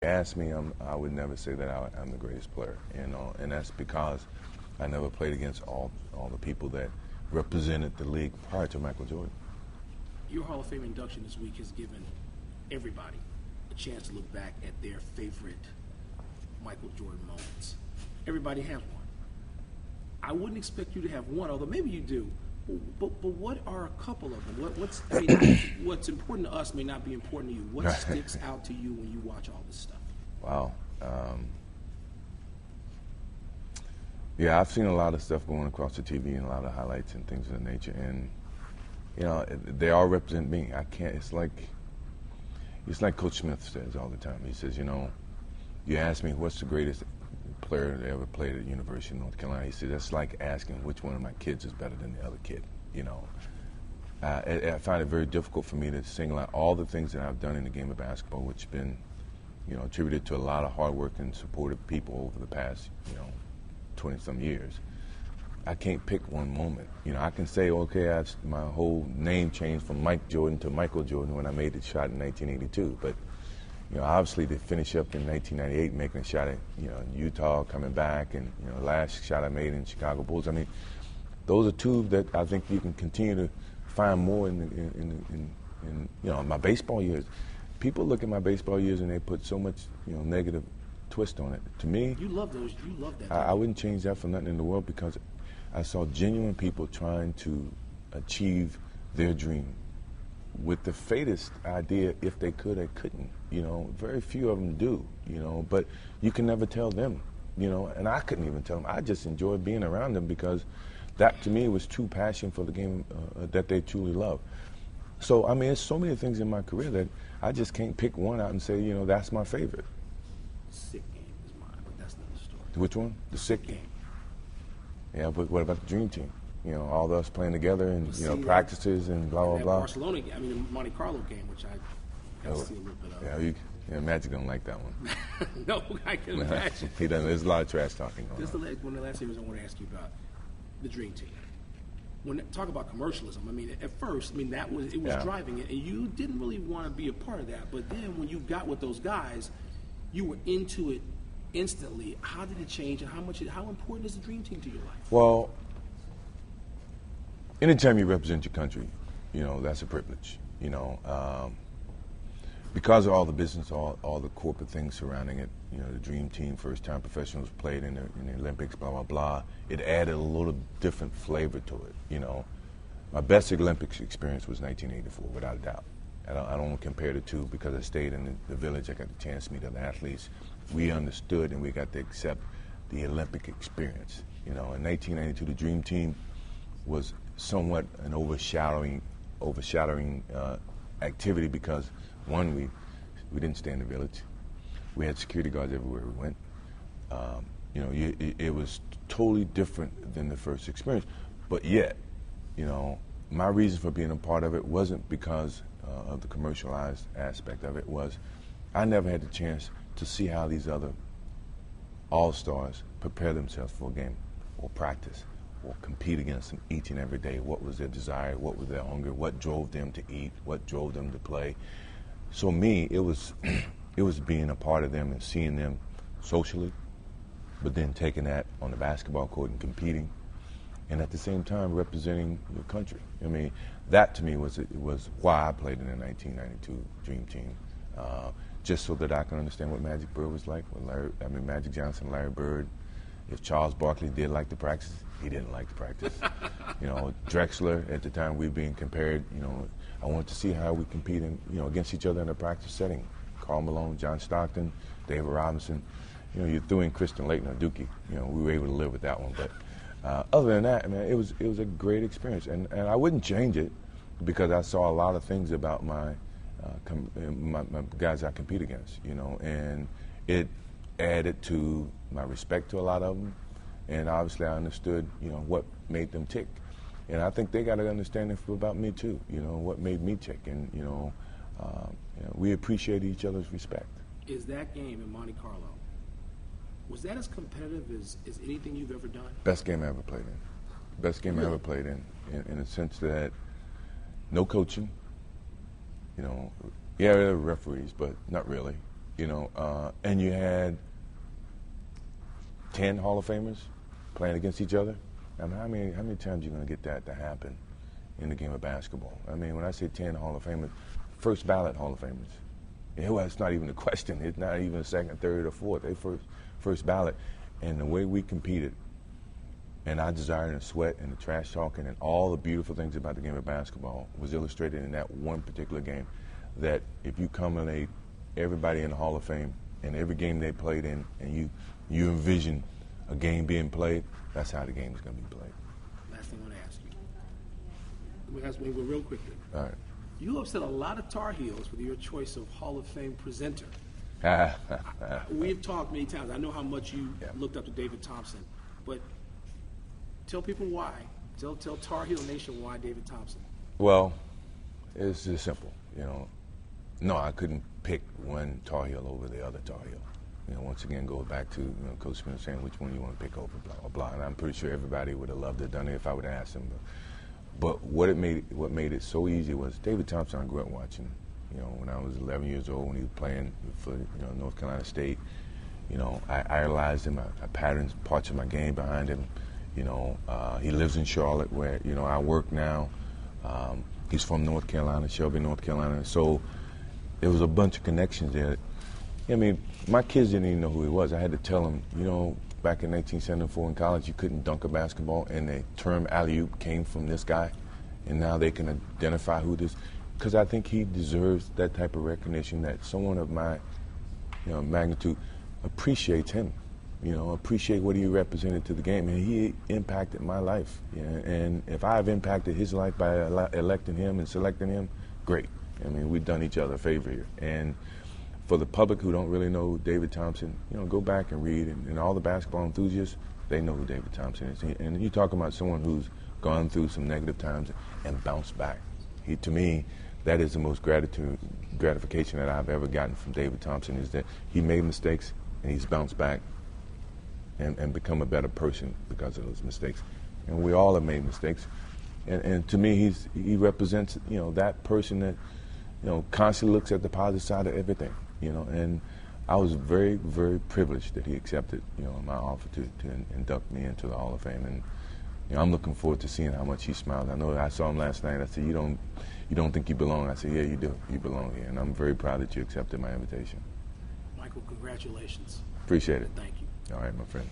Ask me, I would never say that I'm the greatest player, and that's because I never played against all the people that represented the league prior to Michael Jordan. Your Hall of Fame induction this week has given everybody a chance to look back at their favorite Michael Jordan moments. Everybody has one. I wouldn't expect you to have one, although maybe you do. But what are a couple of them? What's important to us may not be important to you. What sticks out to you when you watch all this stuff? Wow. Yeah, I've seen a lot of stuff going across the TV and a lot of highlights and things of that nature, and they all represent me. I can't. It's like Coach Smith says all the time. He says, you ask me what's the greatest player that ever played at the University of North Carolina. He said, that's like asking which one of my kids is better than the other kid. I find it very difficult for me to single out all the things that I've done in the game of basketball, which have been, attributed to a lot of hard work and supportive people over the past, 20-some years. I can't pick one moment. I can say, okay, my whole name changed from Mike Jordan to Michael Jordan when I made the shot in 1982. But, obviously to finish up in 1998, making a shot at, Utah, coming back, and, last shot I made in Chicago Bulls. I mean, those are two that I think you can continue to find more in my baseball years. People look at my baseball years and they put so much, negative twist on it. To me, you love those. You love that. I wouldn't change that for nothing in the world, because I saw genuine people trying to achieve their dream with the faintest idea if they could or couldn't. Very few of them do. But you can never tell them. And I couldn't even tell them. I just enjoyed being around them because that to me was true passion for the game that they truly love. So I mean, there's so many things in my career that I just can't pick one out and say, that's my favorite. Sick game is mine, but that's another story. Which one? The sick game. Yeah, but what about the dream team? All of us playing together and practices and blah blah blah. Barcelona game, the Monte Carlo game, which I got to see a little bit of. Yeah, Magic don't like that one. No, I can imagine. He doesn't. There's a lot of trash talking going on. One of the last things I want to ask you about the dream team. When talk about commercialism, at first, it was driving it, and you didn't really want to be a part of that. But then when you got with those guys, you were into it instantly. How did it change, and how important is the dream team to your life? Well, anytime you represent your country, that's a privilege. Because of all the business, all the corporate things surrounding it, the dream team, first-time professionals played in the Olympics, blah, blah, blah, it added a little different flavor to it, My best Olympics experience was 1984, without a doubt. I don't compare the two because I stayed in the village. I got the chance to meet other athletes. We understood and we got to accept the Olympic experience. In 1992, the dream team was somewhat an overshadowing activity because, one, we didn't stay in the village. We had security guards everywhere we went. It was totally different than the first experience. But yet, my reason for being a part of it wasn't because of the commercialized aspect of it. Was I never had the chance to see how these other all-stars prepare themselves for a game or practice or compete against them each and every day. What was their desire? What was their hunger? What drove them to eat? What drove them to play? So me, it was being a part of them and seeing them socially, but then taking that on the basketball court and competing, and at the same time representing your country. That to me was why I played in the 1992 Dream Team, just so that I can understand what Magic Bird was like. Magic Johnson, Larry Bird. If Charles Barkley did like to practice, he didn't like to practice. Drexler, at the time we were being compared, I wanted to see how we compete against each other in a practice setting. Karl Malone, John Stockton, David Robinson. You threw in Kristen Laettner, Dookie. We were able to live with that one. But other than that, it was a great experience, and I wouldn't change it because I saw a lot of things about my guys I compete against, and it added to my respect to a lot of them, and obviously I understood, what made them tick, and I think they got an understanding about me too, what made me tick, and we appreciate each other's respect. Is that game in Monte Carlo, was that as competitive as anything you've ever done? Best game I ever played in. Best game I ever played in the sense that no coaching, yeah, there were referees, but not really. you know, and you had 10 Hall of Famers playing against each other. I mean, how many times are you going to get that to happen in the game of basketball? I mean, when I say 10 Hall of Famers, first ballot Hall of Famers. Well, it's not even a question. It's not even a second, third, or fourth. They first ballot. And the way we competed, and our desire and the sweat and the trash talking and all the beautiful things about the game of basketball was illustrated in that one particular game. That if you culminate everybody in the Hall of Fame and every game they played in, and you envision a game being played, that's how the game is going to be played. Last thing I want to ask you. Let me ask you real quickly. All right. You upset a lot of Tar Heels with your choice of Hall of Fame presenter. We've talked many times. I know how much you looked up to David Thompson, but tell people why. Tell Tar Heel Nation why David Thompson. Well, it's just simple. You know, no, I couldn't pick one Tar Heel over the other Tar Heel. You know, once again, go back to Coach Smith saying which one you want to pick over, blah blah blah. And I'm pretty sure everybody would have loved to have done it if I would have asked them. But what made it so easy was David Thompson. I grew up watching. You know, when I was 11 years old, when he was playing for North Carolina State. You know, I idolized him. I patterned parts of my game behind him. You know, he lives in Charlotte, where I work now. He's from North Carolina, Shelby, North Carolina. So there was a bunch of connections there. I mean, my kids didn't even know who he was. I had to tell them, back in 1974 in college, you couldn't dunk a basketball, and the term alley-oop came from this guy, and now they can identify who this. Because I think he deserves that type of recognition, that someone of my magnitude appreciates him, appreciate what he represented to the game. And he impacted my life. And if I've impacted his life by electing him and selecting him, great. I mean, we've done each other a favor here. And for the public who don't really know David Thompson, go back and read. And all the basketball enthusiasts, they know who David Thompson is. And you're talking about someone who's gone through some negative times and bounced back. To me, that is the most gratification that I've ever gotten from David Thompson, is that he made mistakes and he's bounced back and become a better person because of those mistakes. And we all have made mistakes. And to me, he represents, that person that, constantly looks at the positive side of everything, And I was very, very privileged that he accepted, my offer to induct me into the Hall of Fame. And I'm looking forward to seeing how much he smiled. I know I saw him last night. I said, you don't think you belong? I said, yeah, you do. You belong here. And I'm very proud that you accepted my invitation. Michael, congratulations. Appreciate it. Thank you. All right, my friend.